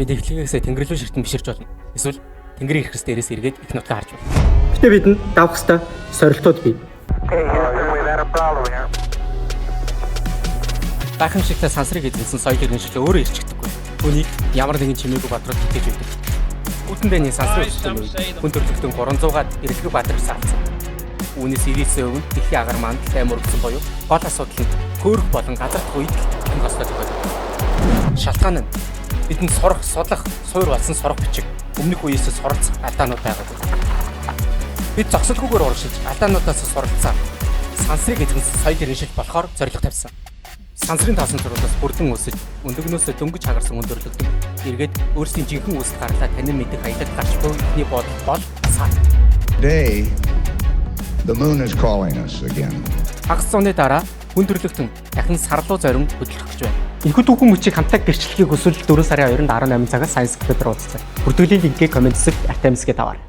бид эхлэгээсээ тэнгэр рүү ширтэн биширч болно. Эсвэл тэнгэрийн хэрэгс дээрээс эргээд их нутгаа харж байна. Гэтэ бидэнд давах ёстой сорилтууд бий. Гайхамшигтай сансрыг эзэнсэн соёл иргэншил өөрөө ирчдэггүй. Түүнийг ямар нэгэн чимээгүй бадрууд итгэж байдаг. Үүтэндээ сансрын өсөлтөнд хүн төрөлхтөн 300-аад эрхлэг бадрыг саалцсан. Үүнээс 90% нь дэлхийн агаар мандал аймаг өргөсөн боيو гол асуудал нь хөөрөх болон газар туйд хэн хослож байгаа. Шалтгаан нь бидэнд сурах, судлах, суур болсон сурах бичиг өмнөх үеэс суралцах алдаанууд байгаа. Бид зогсолгүйгээр урагшиж алдаануудаас суралцсан сансрыг эзэнсэн соёл иргэншил болохоор зорилго тавьсан. Сансрын таасан зургаас бүрдэн үсэж, өндөгнөөсөө дөнгөж хагарсан өндөрлөгдөн эргээд өөрсдийн жинхэнэ үсэлд гарлаа танин мэдих хаягд гарч буй ихний бодол бол сайн. Today, the moon is calling us again. Хагас зууны дараа хүн төрлөختөн дахин сар руу зорин хөдлөх гэж байна. Энэхүү түүхэн мөчийг хамтаа гэрчлэхийг хүсвэл 4 сарын 2-нд 18 цагаас Science Café дээр уулзсан. Бүртгэлийн линкийг комент хэсэгт Artemis-гээ даваарай.